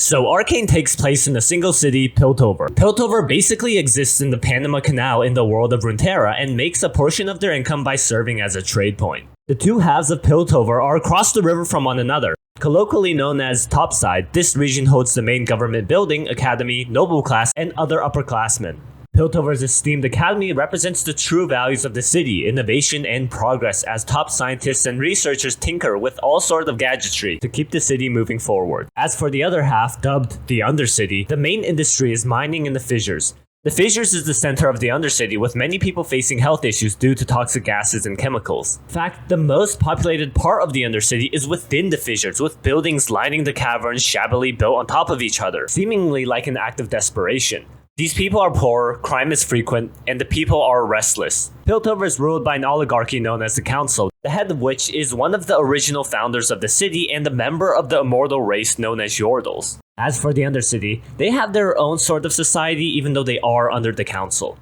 So Arcane takes place in a single city, Piltover. Piltover basically exists in the Panama Canal in the world of Runeterra and makes a portion of their income by serving as a trade point. The two halves of Piltover are across the river from one another. Colloquially known as Topside, this region holds the main government building, academy, noble class, and other upperclassmen. Piltover's esteemed academy represents the true values of the city, innovation and progress, as top scientists and researchers tinker with all sorts of gadgetry to keep the city moving forward. As for the other half, dubbed the Undercity, the main industry is mining in the fissures. The fissures is the center of the Undercity, with many people facing health issues due to toxic gases and chemicals. In fact, the most populated part of the Undercity is within the fissures, with buildings lining the caverns shabbily built on top of each other, seemingly like an act of desperation. These people are poor, crime is frequent, and the people are restless. Piltover is ruled by an oligarchy known as the Council, the head of which is one of the original founders of the city and a member of the immortal race known as Yordles. As for the Undercity, they have their own sort of society even though they are under the Council.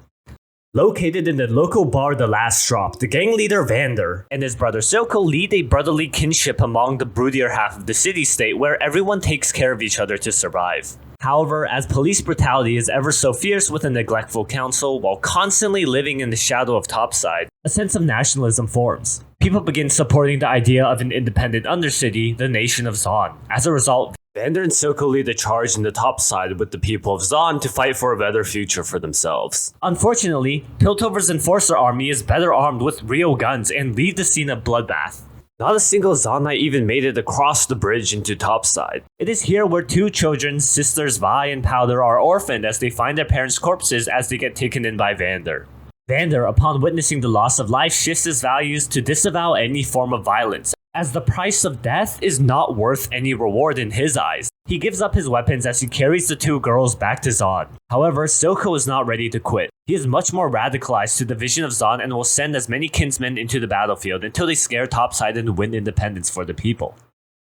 Located in the local bar The Last Drop, the gang leader Vander and his brother Silco lead a brotherly kinship among the broodier half of the city-state where everyone takes care of each other to survive. However, as police brutality is ever so fierce with a neglectful council while constantly living in the shadow of Topside, a sense of nationalism forms. People begin supporting the idea of an independent Undercity, the nation of Zon. As a result, Vander and Silco lead a charge in the Topside with the people of Zon to fight for a better future for themselves. Unfortunately, Piltover's enforcer army is better armed with real guns and leave the scene a bloodbath. Not a single Zonite even made it across the bridge into Topside. It is here where two children, sisters Vi and Powder, are orphaned as they find their parents' corpses as they get taken in by Vander. Vander, upon witnessing the loss of life, shifts his values to disavow any form of violence, as the price of death is not worth any reward in his eyes. He gives up his weapons as he carries the two girls back to Zon. However, Silco is not ready to quit. He is much more radicalized to the vision of Zon and will send as many kinsmen into the battlefield until they scare Topside and win independence for the people.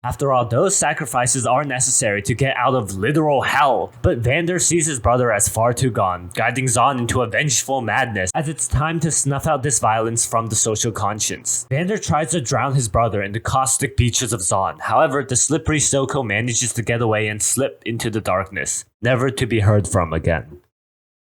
After all, those sacrifices are necessary to get out of literal hell, but Vander sees his brother as far too gone, guiding Zon into a vengeful madness as it's time to snuff out this violence from the social conscience. Vander tries to drown his brother in the caustic beaches of Zon. However, the slippery Silco manages to get away and slip into the darkness, never to be heard from again.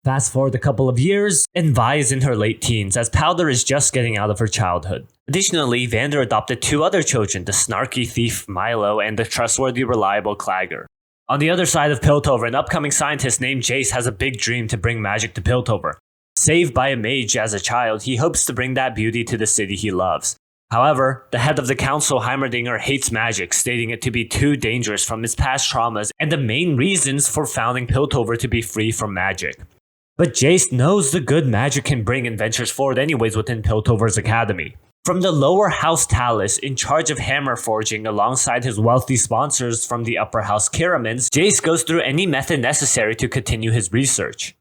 Fast forward a couple of years, and Vi is in her late teens as Powder is just getting out of her childhood. Additionally, Vander adopted two other children, the snarky thief Milo and the trustworthy reliable Clagger. On the other side of Piltover, an upcoming scientist named Jace has a big dream to bring magic to Piltover. Saved by a mage as a child, he hopes to bring that beauty to the city he loves. However, the head of the council, Heimerdinger, hates magic, stating it to be too dangerous from his past traumas and the main reasons for founding Piltover to be free from magic. But Jace knows the good magic can bring and ventures forward anyways within Piltover's academy. From the lower house Talus, in charge of hammer forging alongside his wealthy sponsors from the upper house Kiramans, Jace goes through any method necessary to continue his research.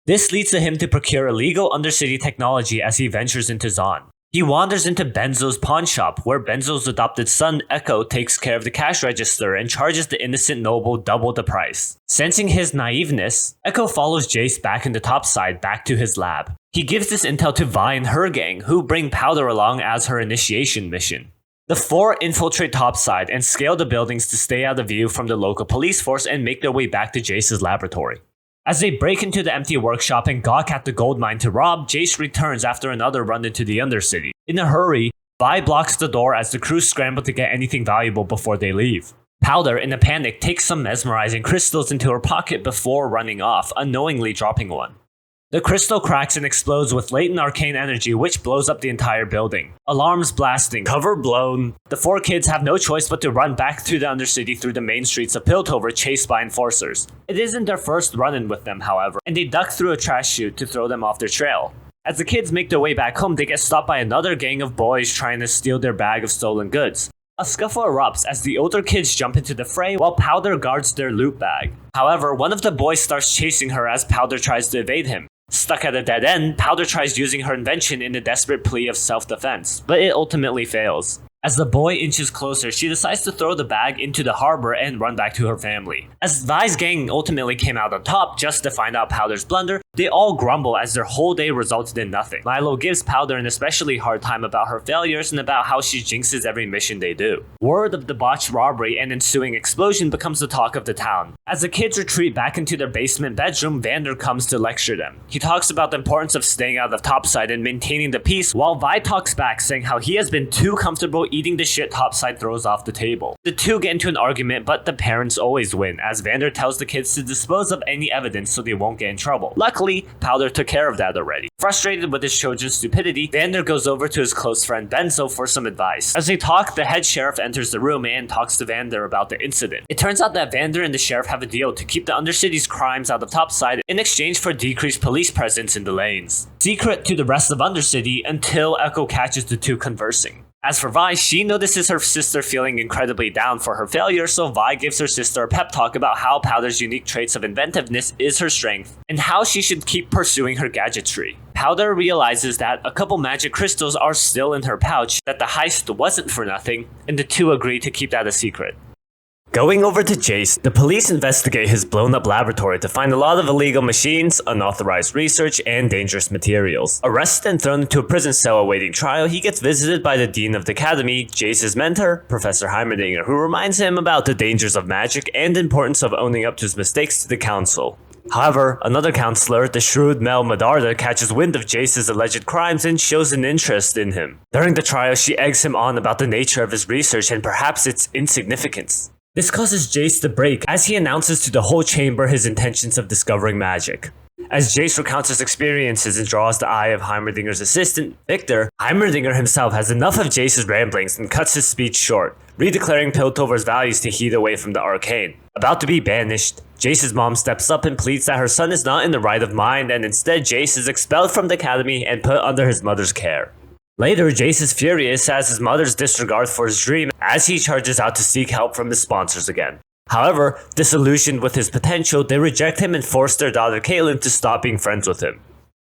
This leads to him to procure illegal Undercity technology as he ventures into Zon. He wanders into Benzo's pawn shop, where Benzo's adopted son Echo takes care of the cash register and charges the innocent noble double the price. Sensing his naiveness, Echo follows Jace back into Topside back to his lab. He gives this intel to Vi and her gang, who bring Powder along as her initiation mission. The four infiltrate Topside and scale the buildings to stay out of view from the local police force and make their way back to Jace's laboratory. As they break into the empty workshop and gawk at the gold mine to rob, Jace returns after another run into the Undercity. In a hurry, Vi blocks the door as the crew scramble to get anything valuable before they leave. Powder, in a panic, takes some mesmerizing crystals into her pocket before running off, unknowingly dropping one. The crystal cracks and explodes with latent arcane energy, which blows up the entire building. Alarms blasting, cover blown. The four kids have no choice but to run back through the Undercity through the main streets of Piltover, chased by enforcers. It isn't their first run-in with them, however, and they duck through a trash chute to throw them off their trail. As the kids make their way back home, they get stopped by another gang of boys trying to steal their bag of stolen goods. A scuffle erupts as the older kids jump into the fray while Powder guards their loot bag. However, one of the boys starts chasing her as Powder tries to evade him. Stuck at a dead end, Powder tries using her invention in a desperate plea of self-defense, but it ultimately fails. As the boy inches closer, she decides to throw the bag into the harbor and run back to her family. As Vi's gang ultimately came out on top just to find out Powder's blunder, They all grumble as their whole day resulted in nothing. Milo gives Powder an especially hard time about her failures and about how she jinxes every mission they do. Word of the botched robbery and ensuing explosion becomes the talk of the town. As the kids retreat back into their basement bedroom, Vander comes to lecture them. He talks about the importance of staying out of Topside and maintaining the peace, while Vi talks back saying how he has been too comfortable eating the shit Topside throws off the table. The two get into an argument, but the parents always win, as Vander tells the kids to dispose of any evidence so they won't get in trouble. Luckily, Powder took care of that already. Frustrated with his children's stupidity, Vander goes over to his close friend Benzo for some advice. As they talk, the head sheriff enters the room and talks to Vander about the incident. It turns out that Vander and the sheriff have a deal to keep the Undercity's crimes out of Topside in exchange for decreased police presence in the lanes. Secret to the rest of Undercity until Echo catches the two conversing. As for Vi, she notices her sister feeling incredibly down for her failure, so Vi gives her sister a pep talk about how Powder's unique traits of inventiveness is her strength, and how she should keep pursuing her gadgetry. Powder realizes that a couple magic crystals are still in her pouch, that the heist wasn't for nothing, and the two agree to keep that a secret. Going over to Jace, the police investigate his blown-up laboratory to find a lot of illegal machines, unauthorized research, and dangerous materials. Arrested and thrown into a prison cell awaiting trial, he gets visited by the dean of the academy, Jace's mentor, Professor Heimerdinger, who reminds him about the dangers of magic and the importance of owning up to his mistakes to the council. However, another counselor, the shrewd Mel Medarda, catches wind of Jace's alleged crimes and shows an interest in him. During the trial, she eggs him on about the nature of his research and perhaps its insignificance. This causes Jace to break as he announces to the whole chamber his intentions of discovering magic. As Jace recounts his experiences and draws the eye of Heimerdinger's assistant, Victor, Heimerdinger himself has enough of Jace's ramblings and cuts his speech short, redeclaring Piltover's values to heed away from the Arcane. About to be banished, Jace's mom steps up and pleads that her son is not in the right of mind, and instead Jace is expelled from the academy and put under his mother's care. Later, Jace is furious at his mother's disregard for his dream as he charges out to seek help from his sponsors again. However, disillusioned with his potential, they reject him and force their daughter Caitlin to stop being friends with him.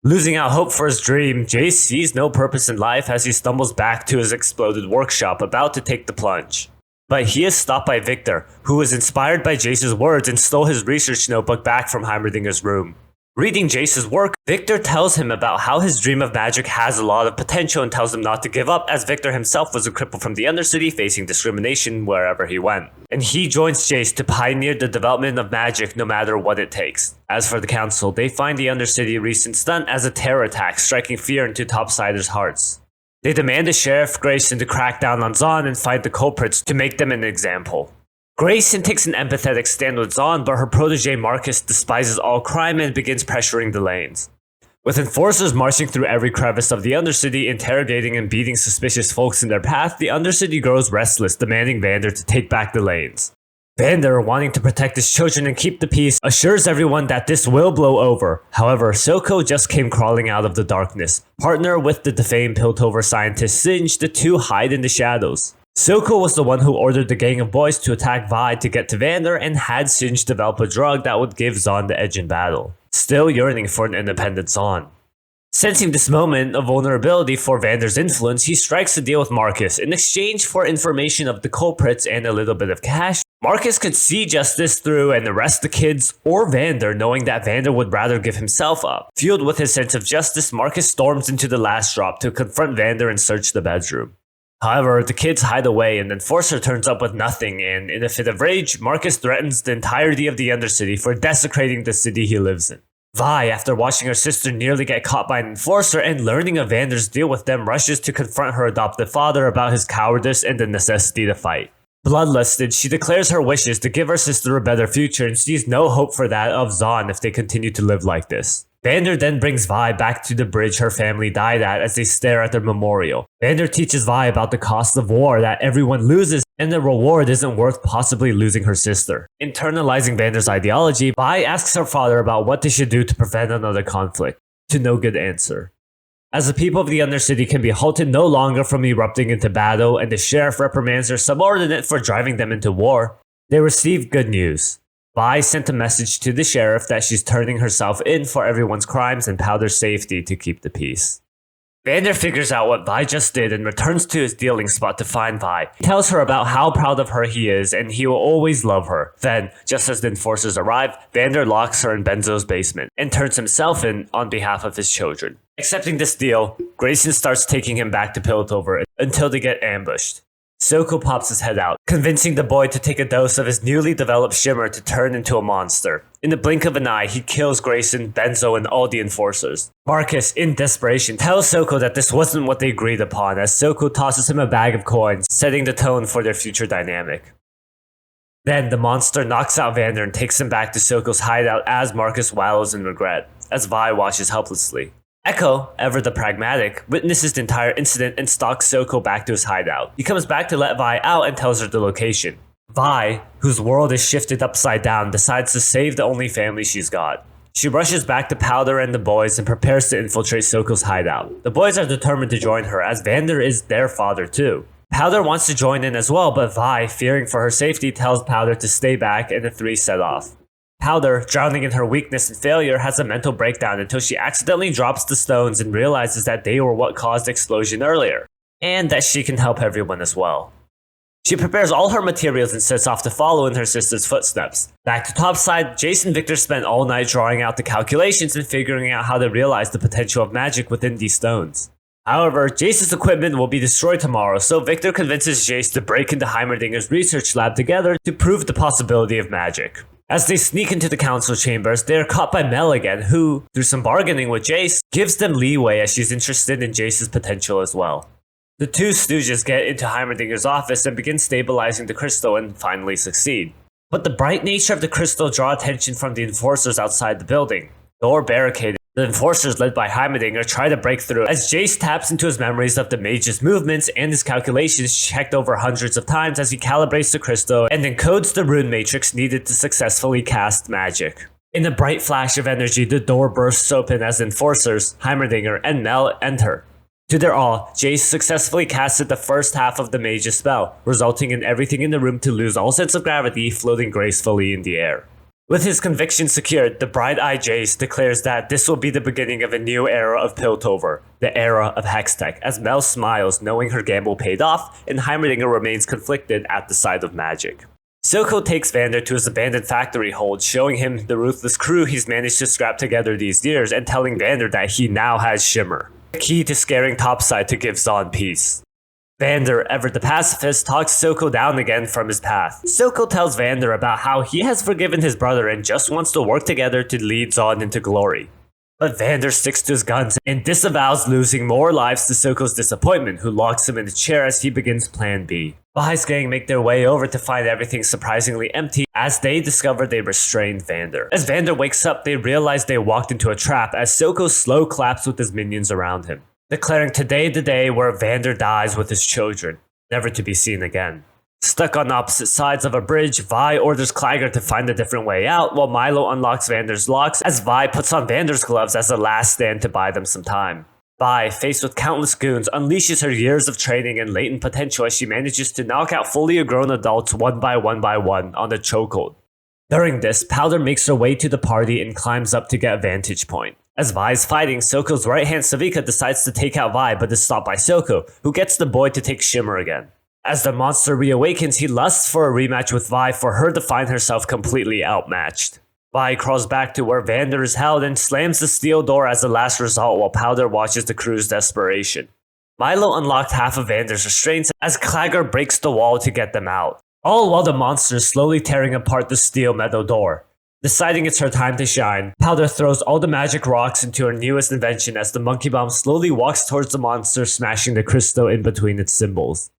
Losing out hope for his dream, Jace sees no purpose in life as he stumbles back to his exploded workshop about to take the plunge. But he is stopped by Victor, who was inspired by Jace's words and stole his research notebook back from Heimerdinger's room. Reading Jace's work, Victor tells him about how his dream of magic has a lot of potential and tells him not to give up, as Victor himself was a cripple from the Undercity facing discrimination wherever he went. And he joins Jace to pioneer the development of magic no matter what it takes. As for the council, they find the Undercity recent stunt as a terror attack, striking fear into Topsiders' hearts. They demand the Sheriff Grayson to crack down on Zahn and find the culprits to make them an example. Grayson takes an empathetic stand with Zahn, but her protege Marcus despises all crime and begins pressuring the lanes. With enforcers marching through every crevice of the Undercity, interrogating and beating suspicious folks in their path, the Undercity grows restless, demanding Vander to take back the lanes. Vander, wanting to protect his children and keep the peace, assures everyone that this will blow over. However, Silco just came crawling out of the darkness. Partner with the defamed Piltover scientist Singe, the two hide in the shadows. Silco was the one who ordered the gang of boys to attack Vi to get to Vander and had Singe develop a drug that would give Zahn the edge in battle, still yearning for an independent Zahn. Sensing this moment of vulnerability for Vander's influence, he strikes a deal with Marcus in exchange for information of the culprits and a little bit of cash. Marcus could see justice through and arrest the kids or Vander, knowing that Vander would rather give himself up. Fueled with his sense of justice, Marcus storms into the last drop to confront Vander and search the bedroom. However, the kids hide away and the Enforcer turns up with nothing, and in a fit of rage, Marcus threatens the entirety of the Undercity for desecrating the city he lives in. Vi, after watching her sister nearly get caught by an Enforcer and learning of Vander's deal with them, rushes to confront her adopted father about his cowardice and the necessity to fight. Bloodlusted, she declares her wishes to give her sister a better future and sees no hope for that of Zahn if they continue to live like this. Vander then brings Vi back to the bridge her family died at as they stare at their memorial. Vander teaches Vi about the cost of war, that everyone loses and the reward isn't worth possibly losing her sister. Internalizing Vander's ideology, Vi asks her father about what they should do to prevent another conflict. To no good answer. As the people of the Undercity can be halted no longer from erupting into battle and the sheriff reprimands their subordinate for driving them into war, they receive good news. Vi sent a message to the sheriff that she's turning herself in for everyone's crimes and Powder's safety to keep the peace. Vander figures out what Vi just did and returns to his dealing spot to find Vi. He tells her about how proud of her he is and he will always love her. Then, just as the enforcers arrive, Vander locks her in Benzo's basement and turns himself in on behalf of his children. Accepting this deal, Grayson starts taking him back to Piltover until they get ambushed. Soko pops his head out, convincing the boy to take a dose of his newly developed shimmer to turn into a monster. In the blink of an eye, he kills Grayson, Benzo, and all the enforcers. Marcus, in desperation, tells Soko that this wasn't what they agreed upon, as Soko tosses him a bag of coins, setting the tone for their future dynamic. Then, the monster knocks out Vander and takes him back to Soko's hideout as Marcus wallows in regret, as Vi watches helplessly. Echo, ever the pragmatic, witnesses the entire incident and stalks Soko back to his hideout. He comes back to let Vi out and tells her the location. Vi, whose world is shifted upside down, decides to save the only family she's got. She rushes back to Powder and the boys and prepares to infiltrate Soko's hideout. The boys are determined to join her, as Vander is their father too. Powder wants to join in as well, but Vi, fearing for her safety, tells Powder to stay back and the three set off. Powder, drowning in her weakness and failure, has a mental breakdown until she accidentally drops the stones and realizes that they were what caused the explosion earlier, and that she can help everyone as well. She prepares all her materials and sets off to follow in her sister's footsteps. Back to topside, Jace and Victor spent all night drawing out the calculations and figuring out how to realize the potential of magic within these stones. However, Jace's equipment will be destroyed tomorrow, so Victor convinces Jace to break into Heimerdinger's research lab together to prove the possibility of magic. As they sneak into the council chambers, they are caught by Mel again, who, through some bargaining with Jace, gives them leeway as she's interested in Jace's potential as well. The two stooges get into Heimerdinger's office and begin stabilizing the crystal and finally succeed. But the bright nature of the crystal draw attention from the enforcers outside the building. Door barricaded. The enforcers led by Heimerdinger try to break through as Jace taps into his memories of the mage's movements and his calculations checked over hundreds of times as he calibrates the crystal and encodes the rune matrix needed to successfully cast magic. In a bright flash of energy, the door bursts open as enforcers, Heimerdinger, and Mel enter. To their awe, Jace successfully casted the first half of the mage's spell, resulting in everything in the room to lose all sense of gravity, floating gracefully in the air. With his conviction secured, the bright-eyed Jace declares that this will be the beginning of a new era of Piltover, the era of Hextech, as Mel smiles knowing her gamble paid off, and Heimerdinger remains conflicted at the sight of magic. Soko takes Vander to his abandoned factory hold, showing him the ruthless crew he's managed to scrap together these years and telling Vander that he now has Shimmer, the key to scaring Topside to give Zon peace. Vander, ever the pacifist, talks Soko down again from his path. Soko tells Vander about how he has forgiven his brother and just wants to work together to lead Zon into glory. But Vander sticks to his guns and disavows losing more lives to Soko's disappointment, who locks him in a chair as he begins Plan B. Vi's gang make their way over to find everything surprisingly empty as they discover they restrained Vander. As Vander wakes up, they realize they walked into a trap as Soko slow claps with his minions around him, declaring today the day where Vander dies with his children, never to be seen again. Stuck on opposite sides of a bridge, Vi orders Clagger to find a different way out, while Milo unlocks Vander's locks as Vi puts on Vander's gloves as a last stand to buy them some time. Vi, faced with countless goons, unleashes her years of training and latent potential as she manages to knock out fully grown adults one by one on the chokehold. During this, Powder makes her way to the party and climbs up to get a vantage point. As Vi is fighting, Soko's right hand Savika decides to take out Vi but is stopped by Soko, who gets the boy to take Shimmer again. As the monster reawakens, he lusts for a rematch with Vi for her to find herself completely outmatched. Vi crawls back to where Vander is held and slams the steel door as a last result while Powder watches the crew's desperation. Milo unlocked half of Vander's restraints as Clagger breaks the wall to get them out, all while the monster is slowly tearing apart the steel metal door. Deciding it's her time to shine, Powder throws all the magic rocks into her newest invention as the monkey bomb slowly walks towards the monster, smashing the crystal in between its symbols.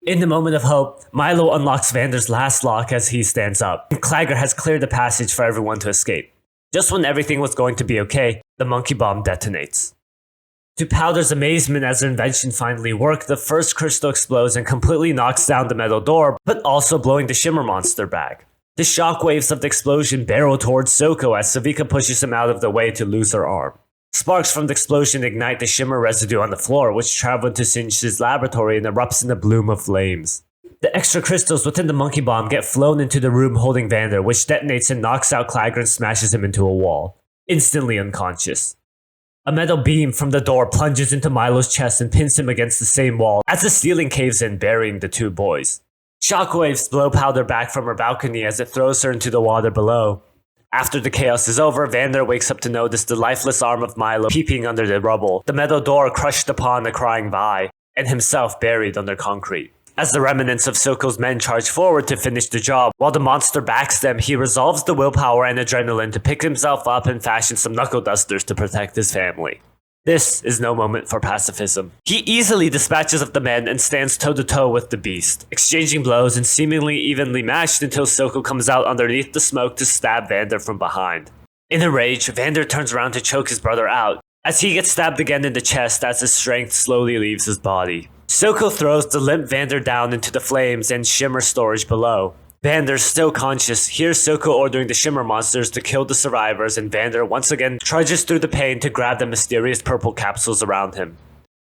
In the moment of hope, Milo unlocks Vander's last lock as he stands up, and Clagger has cleared the passage for everyone to escape. Just when everything was going to be okay, the monkey bomb detonates. To Powder's amazement as her invention finally worked, the first crystal explodes and completely knocks down the metal door, but also blowing the Shimmer monster back. The shockwaves of the explosion barrel towards Soko as Savika pushes him out of the way to lose her arm. Sparks from the explosion ignite the Shimmer residue on the floor, which travel into Sinch's laboratory and erupts in a bloom of flames. The extra crystals within the monkey bomb get flown into the room holding Vander, which detonates and knocks out Clagger and smashes him into a wall, instantly unconscious. A metal beam from the door plunges into Milo's chest and pins him against the same wall as the ceiling caves in, burying the two boys. Shockwaves blow Powder back from her balcony as it throws her into the water below. After the chaos is over, Vander wakes up to notice the lifeless arm of Milo peeping under the rubble, the metal door crushed upon a crying Vi, and himself buried under concrete. As the remnants of Soko's men charge forward to finish the job, while the monster backs them, he resolves the willpower and adrenaline to pick himself up and fashion some knuckle dusters to protect his family. This is no moment for pacifism. He easily dispatches of the men and stands toe-to-toe with the beast, exchanging blows and seemingly evenly matched until Soko comes out underneath the smoke to stab Vander from behind. In a rage, Vander turns around to choke his brother out, as he gets stabbed again in the chest as his strength slowly leaves his body. Soko throws the limp Vander down into the flames and shimmer storage below. Vander, still conscious, hears Soko ordering the shimmer monsters to kill the survivors, and Vander once again trudges through the pain to grab the mysterious purple capsules around him.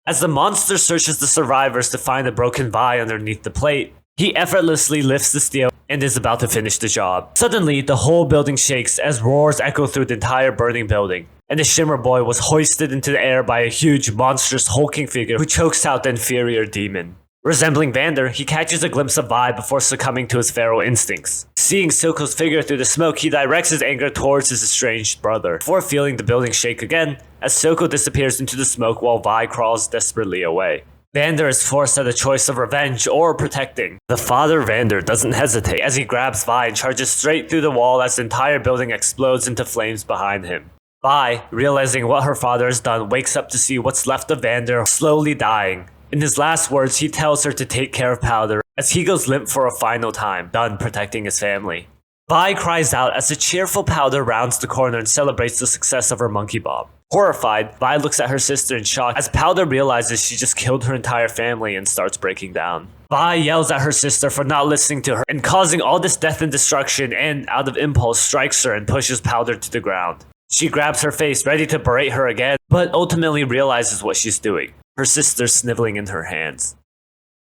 As the monster searches the survivors to find a broken Vi underneath the plate, he effortlessly lifts the steel and is about to finish the job. Suddenly, the whole building shakes as roars echo through the entire burning building, and the Shimmer Boy was hoisted into the air by a huge, monstrous, hulking figure who chokes out the inferior demon. Resembling Vander, he catches a glimpse of Vi before succumbing to his feral instincts. Seeing Soko's figure through the smoke, he directs his anger towards his estranged brother, before feeling the building shake again, as Soko disappears into the smoke while Vi crawls desperately away. Vander is forced at a choice of revenge or protecting. The father Vander doesn't hesitate as he grabs Vi and charges straight through the wall as the entire building explodes into flames behind him. Vi, realizing what her father has done, wakes up to see what's left of Vander slowly dying. In his last words, he tells her to take care of Powder as he goes limp for a final time, done protecting his family. Vi cries out as the cheerful Powder rounds the corner and celebrates the success of her monkey bomb. Horrified, Vi looks at her sister in shock as Powder realizes she just killed her entire family and starts breaking down. Vi yells at her sister for not listening to her and causing all this death and destruction, and out of impulse strikes her and pushes Powder to the ground. She grabs her face, ready to berate her again, but ultimately realizes what she's doing. Her sister sniveling in her hands.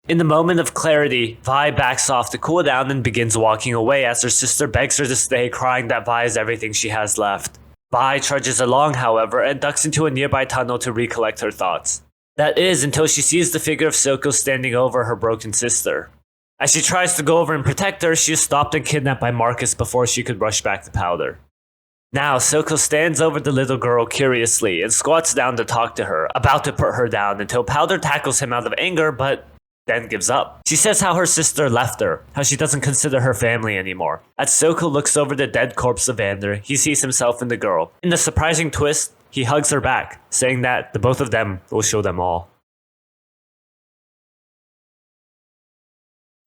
In the moment of clarity, Vi backs off to cool down and begins walking away as her sister begs her to stay, crying that Vi is everything she has left. Vi trudges along, however, and ducks into a nearby tunnel to recollect her thoughts. That is, until she sees the figure of Soko standing over her broken sister. As she tries to go over and protect her, she is stopped and kidnapped by Marcus before she could rush back to Powder. Now, Soko stands over the little girl curiously and squats down to talk to her, about to put her down until Powder tackles him out of anger, but then gives up. She says how her sister left her, how she doesn't consider her family anymore. As Soko looks over the dead corpse of Vander, he sees himself in the girl. In a surprising twist, he hugs her back, saying that the both of them will show them all.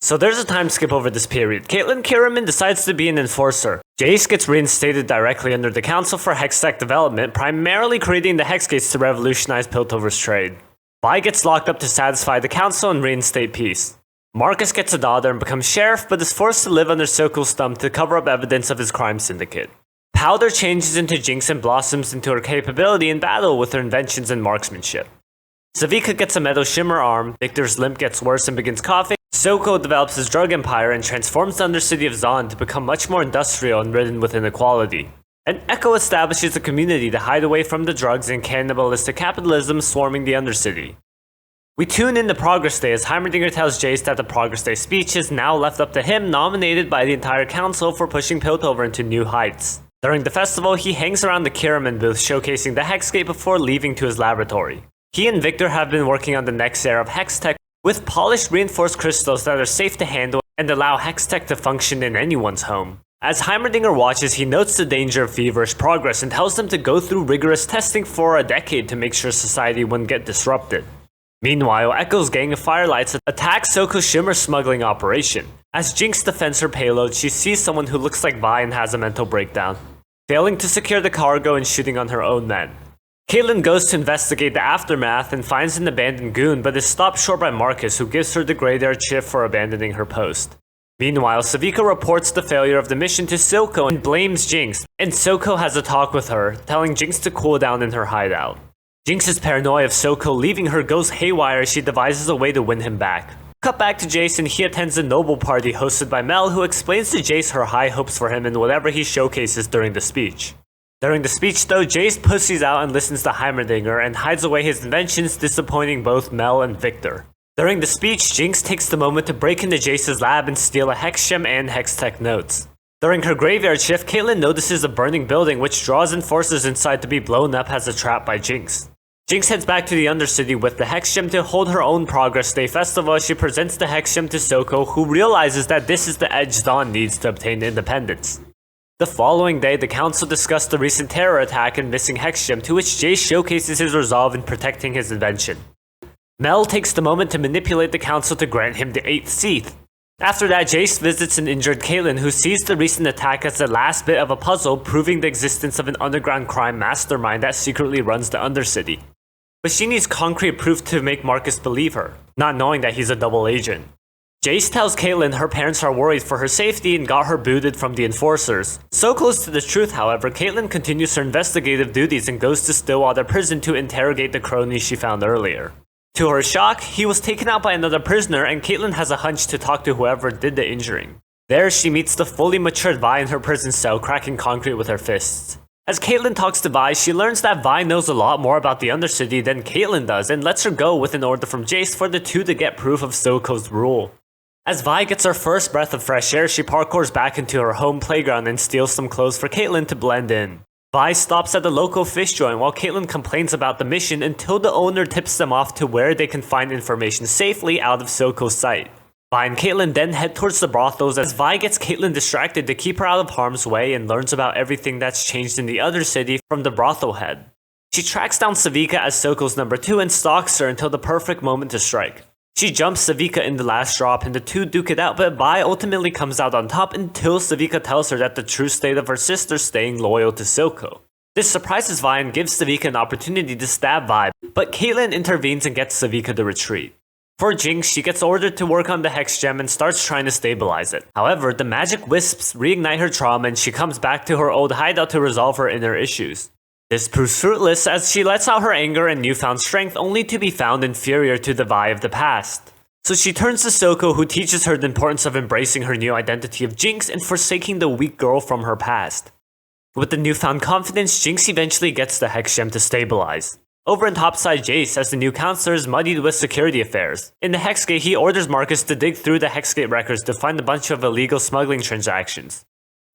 So there's a time skip over this period. Caitlin Kiraman decides to be an enforcer. Jace gets reinstated directly under the Council for Hextech Development, primarily creating the Hex Gates to revolutionize Piltover's trade. Vi gets locked up to satisfy the Council and reinstate peace. Marcus gets a daughter and becomes sheriff, but is forced to live under Soko's thumb to cover up evidence of his crime syndicate. Powder changes into Jinx and blossoms into her capability in battle with her inventions and marksmanship. Savika gets a metal shimmer arm, Victor's limp gets worse and begins coughing, Soko develops his drug empire and transforms the undercity of Zon to become much more industrial and ridden with inequality. And Echo establishes a community to hide away from the drugs and cannibalistic capitalism swarming the undercity. We tune in to Progress Day as Heimerdinger tells Jace that the Progress Day speech is now left up to him, nominated by the entire council for pushing Piltover into new heights. During the festival, he hangs around the Kiraman booth showcasing the Hexgate before leaving to his laboratory. He and Victor have been working on the next era of Hextech with polished reinforced crystals that are safe to handle and allow Hextech to function in anyone's home. As Heimerdinger watches, he notes the danger of feverish progress and tells them to go through rigorous testing for a decade to make sure society wouldn't get disrupted. Meanwhile, Echo's gang of Firelights attacks Soko's shimmer smuggling operation. As Jinx defends her payload, she sees someone who looks like Vi and has a mental breakdown, failing to secure the cargo and shooting on her own men. Caitlin goes to investigate the aftermath and finds an abandoned goon, but is stopped short by Marcus, who gives her the graveyard shift for abandoning her post. Meanwhile, Savika reports the failure of the mission to Silco and blames Jinx, and Soko has a talk with her, telling Jinx to cool down in her hideout. Jinx's paranoia of Soko leaving her goes haywire as she devises a way to win him back. Cut back to Jace and he attends a noble party hosted by Mel, who explains to Jace her high hopes for him and whatever he showcases during the speech. During the speech though, Jace pussies out and listens to Heimerdinger and hides away his inventions, disappointing both Mel and Victor. During the speech, Jinx takes the moment to break into Jace's lab and steal a hex gem and hex tech notes. During her graveyard shift, Caitlyn notices a burning building which draws enforcers inside to be blown up as a trap by Jinx. Jinx heads back to the Undercity with the hex gem to hold her own Progress Day festival as she presents the hex gem to Soko, who realizes that this is the edge Dawn needs to obtain independence. The following day, the council discussed the recent terror attack and missing hex gem, to which Jace showcases his resolve in protecting his invention. Mel takes the moment to manipulate the council to grant him the 8th seat. After that, Jace visits an injured Caitlyn, who sees the recent attack as the last bit of a puzzle, proving the existence of an underground crime mastermind that secretly runs the Undercity. But she needs concrete proof to make Marcus believe her, not knowing that he's a double agent. Jace tells Caitlyn her parents are worried for her safety and got her booted from the enforcers. So close to the truth, however, Caitlyn continues her investigative duties and goes to Stillwater Prison to interrogate the crony she found earlier. To her shock, he was taken out by another prisoner, and Caitlyn has a hunch to talk to whoever did the injuring. There, she meets the fully matured Vi in her prison cell, cracking concrete with her fists. As Caitlyn talks to Vi, she learns that Vi knows a lot more about the Undercity than Caitlyn does and lets her go with an order from Jace for the two to get proof of Soko's rule. As Vi gets her first breath of fresh air, she parkours back into her home playground and steals some clothes for Caitlyn to blend in. Vi stops at the local fish joint while Caitlyn complains about the mission until the owner tips them off to where they can find information safely out of Soko's sight. Vi and Caitlyn then head towards the brothels as Vi gets Caitlyn distracted to keep her out of harm's way and learns about everything that's changed in the other city from the brothel head. She tracks down Savika as Soko's number 2 and stalks her until the perfect moment to strike. She jumps Savika in the last drop and the two duke it out, but Vi ultimately comes out on top until Savika tells her that the true state of her sister staying loyal to Soko. This surprises Vi and gives Savika an opportunity to stab Vi, but Caitlyn intervenes and gets Savika to retreat. For Jinx, she gets ordered to work on the hex gem and starts trying to stabilize it. However, the magic wisps reignite her trauma and she comes back to her old hideout to resolve her inner issues. This proves fruitless as she lets out her anger and newfound strength only to be found inferior to the Vi of the past. So she turns to Soko, who teaches her the importance of embracing her new identity of Jinx and forsaking the weak girl from her past. With the newfound confidence, Jinx eventually gets the hex gem to stabilize. Over in topside, Jace, as the new counselor, is muddied with security affairs. In the Hexgate, he orders Marcus to dig through the Hexgate records to find a bunch of illegal smuggling transactions,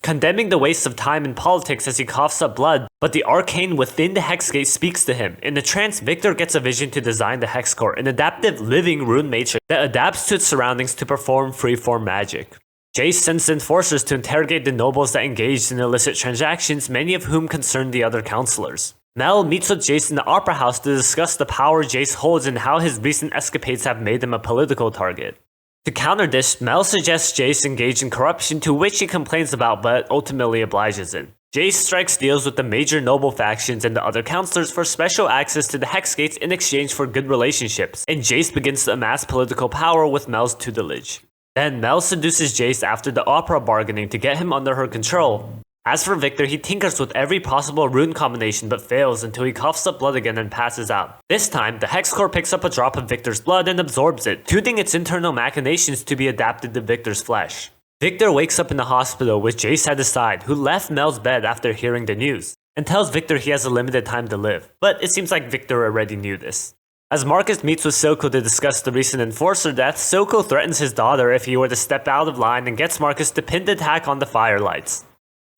condemning the waste of time in politics as he coughs up blood, but the Arcane within the Hexgate speaks to him. In the trance, Victor gets a vision to design the Hex Core, an adaptive living rune matrix that adapts to its surroundings to perform freeform magic. Jace sends enforcers to interrogate the nobles that engaged in illicit transactions, many of whom concern the other counselors. Mel meets with Jace in the Opera House to discuss the power Jace holds and how his recent escapades have made him a political target. To counter this, Mel suggests Jace engage in corruption, to which he complains about but ultimately obliges it. Jace strikes deals with the major noble factions and the other counselors for special access to the Hexgates in exchange for good relationships, and Jace begins to amass political power with Mel's tutelage. Then Mel seduces Jace after the opera bargaining to get him under her control. As for Victor, he tinkers with every possible rune combination but fails until he coughs up blood again and passes out. This time, the Hex Core picks up a drop of Victor's blood and absorbs it, tuning its internal machinations to be adapted to Victor's flesh. Victor wakes up in the hospital with Jace at his side, who left Mel's bed after hearing the news, and tells Victor he has a limited time to live, but it seems like Victor already knew this. As Marcus meets with Soko to discuss the recent enforcer death, Soko threatens his daughter if he were to step out of line and gets Marcus to pin the attack on the firelights.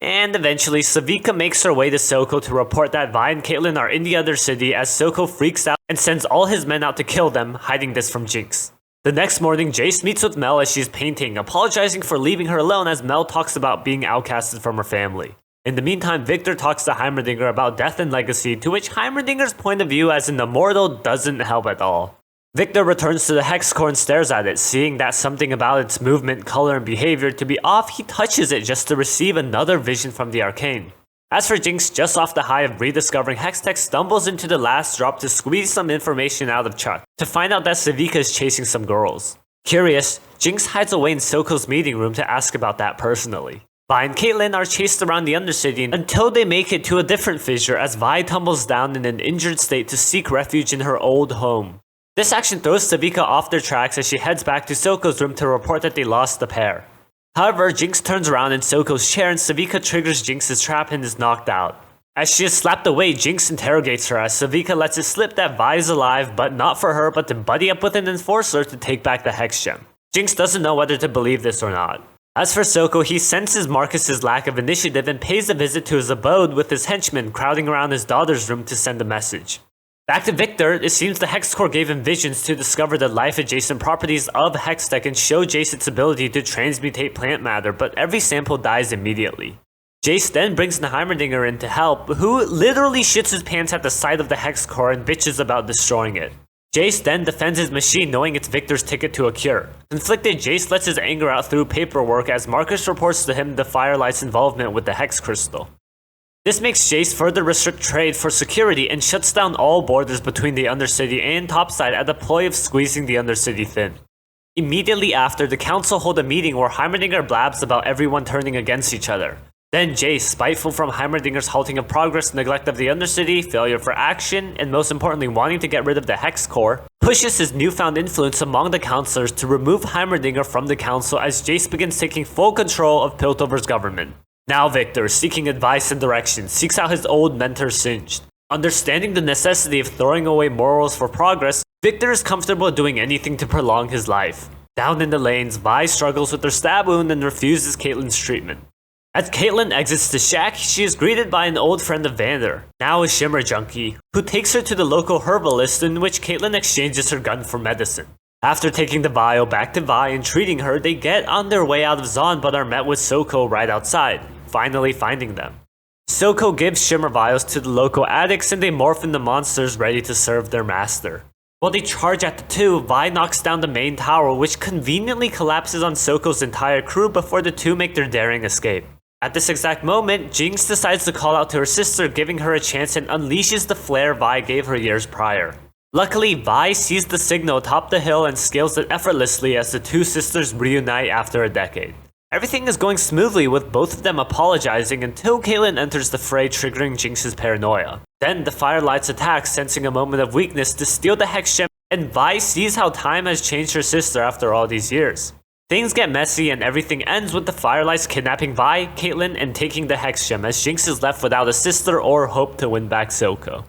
And eventually, Savika makes her way to Soko to report that Vi and Caitlyn are in the other city as Soko freaks out and sends all his men out to kill them, hiding this from Jinx. The next morning, Jace meets with Mel as she's painting, apologizing for leaving her alone as Mel talks about being outcasted from her family. In the meantime, Victor talks to Heimerdinger about death and legacy, to which Heimerdinger's point of view as an immortal doesn't help at all. Victor returns to the Hex Core and stares at it, seeing that something about its movement, color, and behavior to be off. He touches it just to receive another vision from the Arcane. As for Jinx, just off the high of rediscovering Hextech, stumbles into the last drop to squeeze some information out of Chuck, to find out that Savika is chasing some girls. Curious, Jinx hides away in Soko's meeting room to ask about that personally. Vi and Caitlyn are chased around the Undercity until they make it to a different fissure as Vi tumbles down in an injured state to seek refuge in her old home. This action throws Savika off their tracks as she heads back to Soko's room to report that they lost the pair. However, Jinx turns around in Soko's chair and Savika triggers Jinx's trap and is knocked out. As she is slapped away, Jinx interrogates her as Savika lets it slip that Vi is alive, but not for her but to buddy up with an enforcer to take back the Hex Gem. Jinx doesn't know whether to believe this or not. As for Soko, he senses Marcus's lack of initiative and pays a visit to his abode with his henchmen crowding around his daughter's room to send a message. Back to Victor, it seems the Hex Core gave him visions to discover the life-adjacent properties of Hextech and show Jace its ability to transmutate plant matter, but every sample dies immediately. Jace then brings the Heimerdinger in to help, who literally shits his pants at the sight of the Hex Core and bitches about destroying it. Jace then defends his machine knowing it's Victor's ticket to a cure. Conflicted, Jace lets his anger out through paperwork as Marcus reports to him the Firelight's involvement with the Hex Crystal. This makes Jace further restrict trade for security and shuts down all borders between the Undercity and Topside at the ploy of squeezing the Undercity thin. Immediately after, the council hold a meeting where Heimerdinger blabs about everyone turning against each other. Then Jace, spiteful from Heimerdinger's halting of progress, neglect of the Undercity, failure for action, and most importantly wanting to get rid of the Hex Core, pushes his newfound influence among the councillors to remove Heimerdinger from the council as Jace begins taking full control of Piltover's government. Now Victor, seeking advice and direction, seeks out his old mentor Singed. Understanding the necessity of throwing away morals for progress, Victor is comfortable doing anything to prolong his life. Down in the lanes, Vi struggles with her stab wound and refuses Caitlyn's treatment. As Caitlyn exits the shack, she is greeted by an old friend of Vander, now a Shimmer junkie, who takes her to the local herbalist in which Caitlyn exchanges her gun for medicine. After taking the vial back to Vi and treating her, they get on their way out of Zon but are met with Soko right outside, finally finding them. Soko gives Shimmer vials to the local addicts and they morph into monsters ready to serve their master. While they charge at the two, Vi knocks down the main tower which conveniently collapses on Soko's entire crew before the two make their daring escape. At this exact moment, Jinx decides to call out to her sister, giving her a chance and unleashes the flare Vi gave her years prior. Luckily, Vi sees the signal atop the hill and scales it effortlessly as the two sisters reunite after a decade. Everything is going smoothly with both of them apologizing until Caitlyn enters the fray, triggering Jinx's paranoia. Then the Firelights attack, sensing a moment of weakness to steal the Hex Gem, and Vi sees how time has changed her sister after all these years. Things get messy and everything ends with the Firelights kidnapping Vi, Caitlyn, and taking the Hex Gem as Jinx is left without a sister or hope to win back Soko.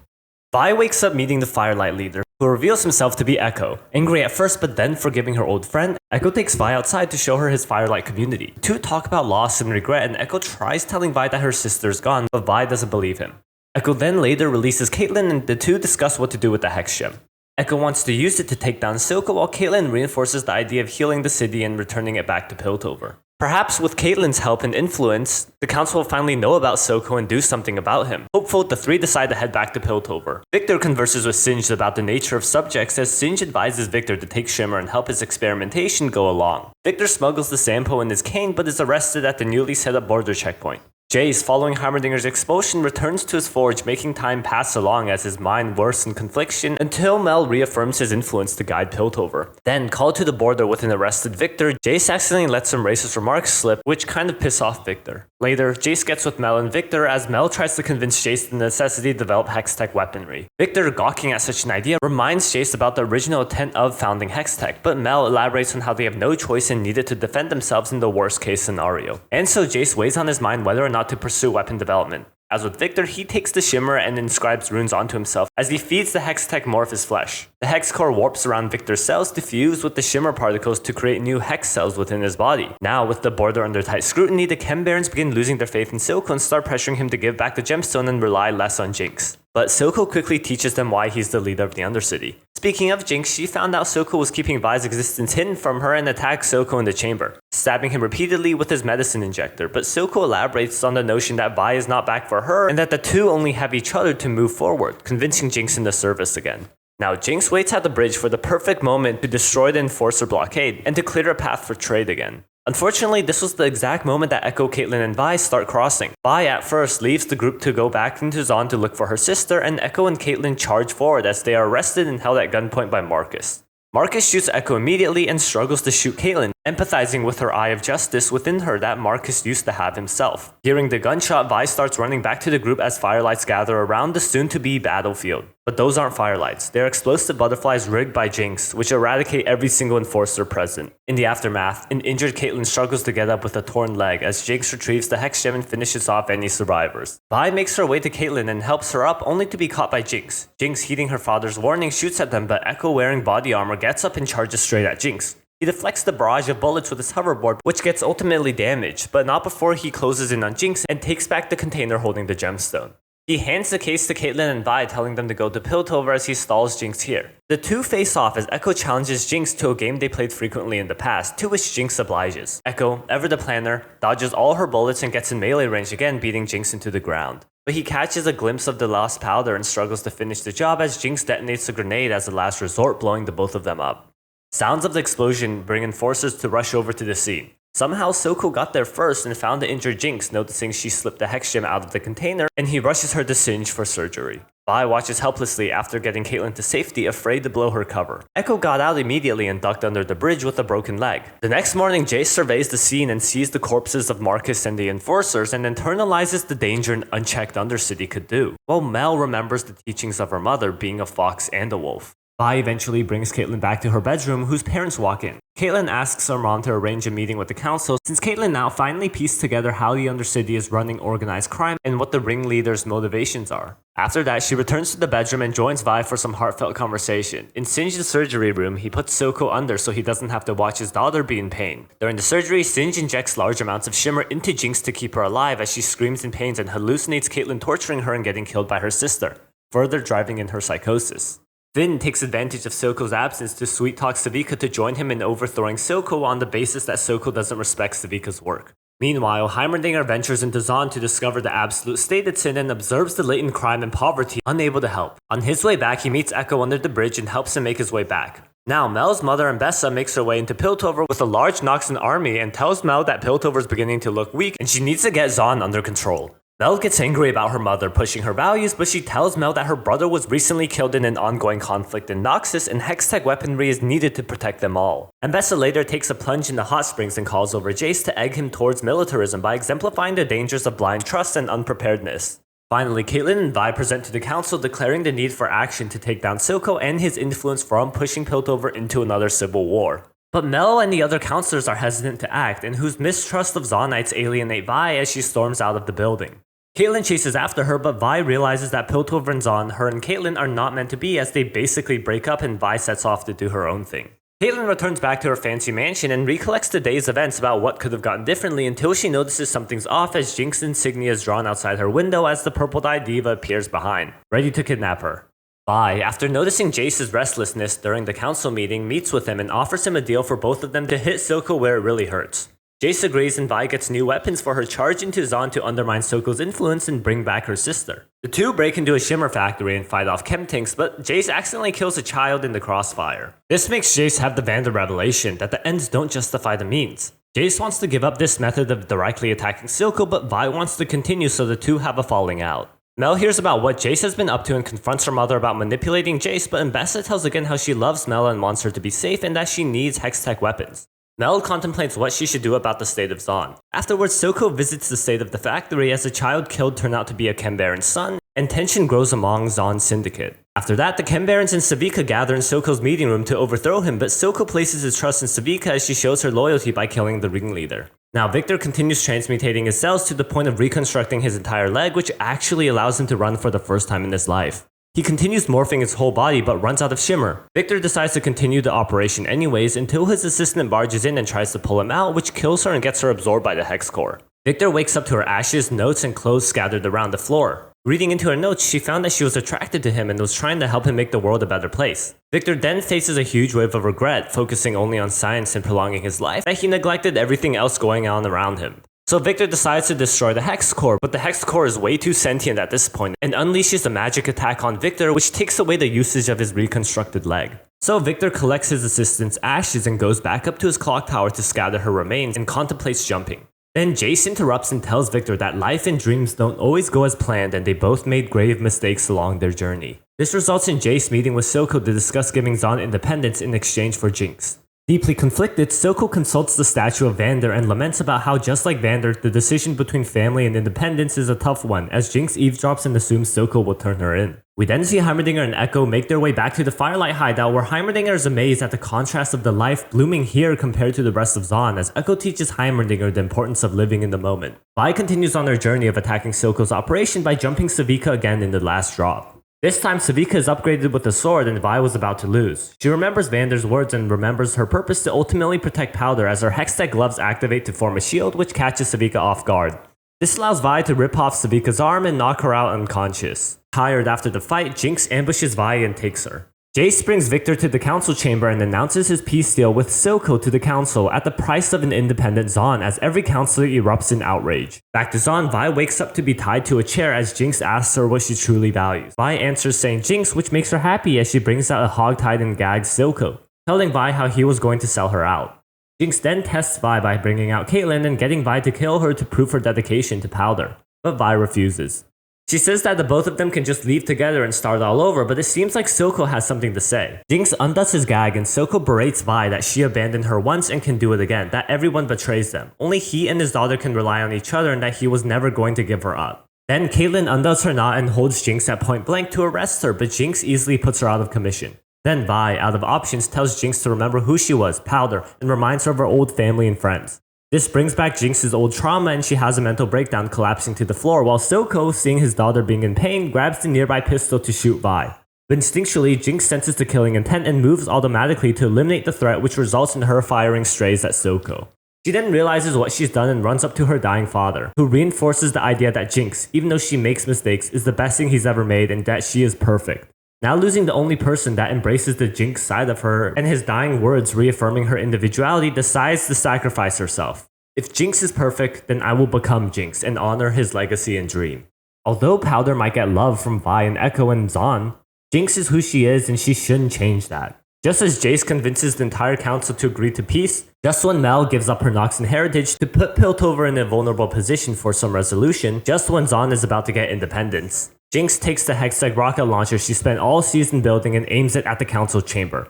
Vi wakes up meeting the Firelight leader, who reveals himself to be Echo. Angry at first but then forgiving her old friend, Echo takes Vi outside to show her his Firelight community. The two talk about loss and regret and Echo tries telling Vi that her sister is gone, but Vi doesn't believe him. Echo then later releases Caitlyn and the two discuss what to do with the Hex Gem. Echo wants to use it to take down Soko while Caitlyn reinforces the idea of healing the city and returning it back to Piltover. Perhaps with Caitlyn's help and influence, the council will finally know about Soko and do something about him. Hopeful, the three decide to head back to Piltover. Victor converses with Singed about the nature of subjects as Singed advises Victor to take Shimmer and help his experimentation go along. Victor smuggles the sample in his cane but is arrested at the newly set up border checkpoint. Jace, following Heimerdinger's expulsion, returns to his forge, making time pass along as his mind worsens in confliction until Mel reaffirms his influence to guide Piltover. Then, called to the border with an arrested Victor, Jace accidentally lets some racist remarks slip, which kind of piss off Victor. Later, Jace gets with Mel and Victor as Mel tries to convince Jace the necessity to develop Hextech weaponry. Victor, gawking at such an idea, reminds Jace about the original intent of founding Hextech, but Mel elaborates on how they have no choice and needed to defend themselves in the worst case scenario. And so Jace weighs on his mind whether or not to pursue weapon development. As with Victor, he takes the Shimmer and inscribes runes onto himself as he feeds the Hextech more of his flesh. The Hex Core warps around Victor's cells to fuse with the Shimmer particles to create new Hex cells within his body. Now, with the border under tight scrutiny, the Chem Barons begin losing their faith in Soko and start pressuring him to give back the gemstone and rely less on Jinx. But Soko quickly teaches them why he's the leader of the Undercity. Speaking of Jinx, she found out Soko was keeping Vi's existence hidden from her and attacked Soko in the chamber, stabbing him repeatedly with his medicine injector, but Soko elaborates on the notion that Vi is not back for her and that the two only have each other to move forward, convincing Jinx into service again. Now Jinx waits at the bridge for the perfect moment to destroy the Enforcer blockade and to clear a path for trade again. Unfortunately, this was the exact moment that Echo, Caitlyn, and Vi start crossing. Vi at first leaves the group to go back into Zon to look for her sister, and Echo and Caitlyn charge forward as they are arrested and held at gunpoint by Marcus. Marcus shoots Echo immediately and struggles to shoot Caitlyn, empathizing with her eye of justice within her that Marcus used to have himself. Hearing the gunshot, Vi starts running back to the group as firelights gather around the soon-to-be battlefield. But those aren't firelights, they're explosive butterflies rigged by Jinx, which eradicate every single enforcer present. In the aftermath, an injured Caitlyn struggles to get up with a torn leg as Jinx retrieves the Hex Gem and finishes off any survivors. Vi makes her way to Caitlyn and helps her up, only to be caught by Jinx. Jinx, heeding her father's warning, shoots at them, but Echo, wearing body armor, gets up and charges straight at Jinx. He deflects the barrage of bullets with his hoverboard, which gets ultimately damaged, but not before he closes in on Jinx and takes back the container holding the gemstone. He hands the case to Caitlyn and Vi, telling them to go to Piltover as he stalls Jinx here. The two face off as Echo challenges Jinx to a game they played frequently in the past, to which Jinx obliges. Echo, ever the planner, dodges all her bullets and gets in melee range again, beating Jinx into the ground. But he catches a glimpse of the lost powder and struggles to finish the job as Jinx detonates a grenade as a last resort, blowing the both of them up. Sounds of the explosion bring enforcers to rush over to the scene. Somehow Soko got there first and found the injured Jinx, noticing she slipped the Hex Gem out of the container, and he rushes her to Singe for surgery. Vi watches helplessly after getting Caitlyn to safety, afraid to blow her cover. Echo got out immediately and ducked under the bridge with a broken leg. The next morning, Jace surveys the scene and sees the corpses of Marcus and the enforcers and internalizes the danger an unchecked Undercity could do, while Mel remembers the teachings of her mother, being a fox and a wolf. Vi eventually brings Caitlyn back to her bedroom, whose parents walk in. Caitlyn asks her mom to arrange a meeting with the council, since Caitlyn now finally pieced together how the Undercity is running organized crime and what the ringleader's motivations are. After that, she returns to the bedroom and joins Vi for some heartfelt conversation. In Singe's surgery room, he puts Soko under so he doesn't have to watch his daughter be in pain. During the surgery, Singe injects large amounts of shimmer into Jinx to keep her alive as she screams in pain and hallucinates Caitlyn torturing her and getting killed by her sister, further driving in her psychosis. Finn takes advantage of Soko's absence to sweet-talk Savika to join him in overthrowing Soko on the basis that Soko doesn't respect Savika's work. Meanwhile, Heimerdinger ventures into Zon to discover the absolute state it's in and observes the latent crime and poverty, unable to help. On his way back, he meets Echo under the bridge and helps him make his way back. Now, Mel's mother and Bessa makes her way into Piltover with a large Noxan army and tells Mel that Piltover is beginning to look weak and she needs to get Zon under control. Mel gets angry about her mother pushing her values, but she tells Mel that her brother was recently killed in an ongoing conflict in Noxus and Hextech weaponry is needed to protect them all. And Bessa later takes a plunge in the hot springs and calls over Jace to egg him towards militarism by exemplifying the dangers of blind trust and unpreparedness. Finally, Caitlyn and Vi present to the council, declaring the need for action to take down Silco and his influence from pushing Piltover into another civil war. But Mel and the other counselors are hesitant to act, and whose mistrust of Zonites alienate Vi as she storms out of the building. Caitlyn chases after her, but Vi realizes that Piltover and Zon, her and Caitlyn, are not meant to be as they basically break up and Vi sets off to do her own thing. Caitlyn returns back to her fancy mansion and recollects the day's events about what could have gone differently until she notices something's off as Jinx insignia is drawn outside her window as the purple-dyed diva appears behind, ready to kidnap her. Vi, after noticing Jace's restlessness during the council meeting, meets with him and offers him a deal for both of them to hit Silco where it really hurts. Jace agrees and Vi gets new weapons for her, charge into Zon to undermine Soko's influence and bring back her sister. The two break into a shimmer factory and fight off chem tanks, but Jace accidentally kills a child in the crossfire. This makes Jace have the Vander revelation that the ends don't justify the means. Jace wants to give up this method of directly attacking Silco, but Vi wants to continue, so the two have a falling out. Mel hears about what Jace has been up to and confronts her mother about manipulating Jace, but Mbessa tells again how she loves Mel and wants her to be safe and that she needs Hextech weapons. Mel contemplates what she should do about the state of Zon. Afterwards, Soko visits the state of the factory as the child killed turned out to be a Chem Baron's son, and tension grows among Zon's syndicate. After that, the Chem Barons and Savika gather in Soko's meeting room to overthrow him, but Soko places his trust in Savika as she shows her loyalty by killing the ringleader. Now, Victor continues transmutating his cells to the point of reconstructing his entire leg, which actually allows him to run for the first time in his life. He continues morphing his whole body but runs out of shimmer. Victor decides to continue the operation anyways until his assistant barges in and tries to pull him out, which kills her and gets her absorbed by the hex core. Victor wakes up to her ashes, notes, and clothes scattered around the floor. Reading into her notes, she found that she was attracted to him and was trying to help him make the world a better place. Victor then faces a huge wave of regret, focusing only on science and prolonging his life, that he neglected everything else going on around him. So Victor decides to destroy the Hex Core, but the Hex Core is way too sentient at this point and unleashes a magic attack on Victor, which takes away the usage of his reconstructed leg. So Victor collects his assistant's ashes and goes back up to his clock tower to scatter her remains and contemplates jumping. Then Jace interrupts and tells Victor that life and dreams don't always go as planned and they both made grave mistakes along their journey. This results in Jace meeting with Silco to discuss giving Zon independence in exchange for Jinx. Deeply conflicted, Soko consults the statue of Vander and laments about how, just like Vander, the decision between family and independence is a tough one, as Jinx eavesdrops and assumes Soko will turn her in. We then see Heimerdinger and Echo make their way back to the Firelight hideout, where Heimerdinger is amazed at the contrast of the life blooming here compared to the rest of Zaun, as Echo teaches Heimerdinger the importance of living in the moment. Vi continues on her journey of attacking Soko's operation by jumping Savika again in the last drop. This time, Savika is upgraded with a sword and Vi was about to lose. She remembers Vander's words and remembers her purpose to ultimately protect Powder, as her Hextech gloves activate to form a shield which catches Savika off guard. This allows Vi to rip off Savika's arm and knock her out unconscious. Tired after the fight, Jinx ambushes Vi and takes her. Jace brings Victor to the council chamber and announces his peace deal with Soko to the council at the price of an independent Zaun, as every councilor erupts in outrage. Back to Zaun, Vi wakes up to be tied to a chair as Jinx asks her what she truly values. Vi answers saying Jinx, which makes her happy as she brings out a hogtied and gagged Soko, telling Vi how he was going to sell her out. Jinx then tests Vi by bringing out Caitlyn and getting Vi to kill her to prove her dedication to Powder, but Vi refuses. She says that the both of them can just leave together and start all over, but it seems like Soko has something to say. Jinx undoes his gag and Soko berates Vi that she abandoned her once and can do it again, that everyone betrays them. Only he and his daughter can rely on each other and that he was never going to give her up. Then Caitlyn undoes her knot and holds Jinx at point blank to arrest her, but Jinx easily puts her out of commission. Then Vi, out of options, tells Jinx to remember who she was, Powder, and reminds her of her old family and friends. This brings back Jinx's old trauma and she has a mental breakdown, collapsing to the floor, while Soko, seeing his daughter being in pain, grabs the nearby pistol to shoot Vi. But instinctually, Jinx senses the killing intent and moves automatically to eliminate the threat, which results in her firing strays at Soko. She then realizes what she's done and runs up to her dying father, who reinforces the idea that Jinx, even though she makes mistakes, is the best thing he's ever made and that she is perfect. Now losing the only person that embraces the Jinx side of her and his dying words reaffirming her individuality, decides to sacrifice herself. If Jinx is perfect, then I will become Jinx and honor his legacy and dream. Although Powder might get love from Vi and Echo and Zaun, Jinx is who she is and she shouldn't change that. Just as Jace convinces the entire council to agree to peace, just when Mel gives up her Noxan heritage to put Piltover in a vulnerable position for some resolution, just when Zaun is about to get independence, Jinx takes the Hextech rocket launcher she spent all season building and aims it at the council chamber.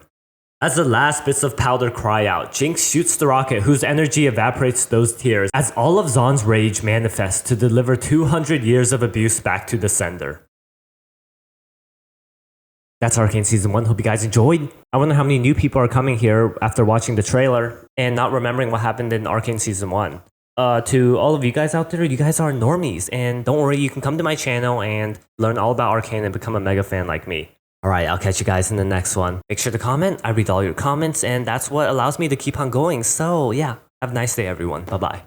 As the last bits of Powder cry out, Jinx shoots the rocket, whose energy evaporates those tears as all of Zaun's rage manifests to deliver 200 years of abuse back to the sender. That's Arcane Season 1. Hope you guys enjoyed. I wonder how many new people are coming here after watching the trailer and not remembering what happened in Arcane Season 1. To all of you guys out there, you guys are normies, and don't worry, you can come to my channel and learn all about Arcane and become a mega fan like me. Alright, I'll catch you guys in the next one. Make sure to comment, I read all your comments, and that's what allows me to keep on going, so yeah. Have a nice day everyone, bye bye.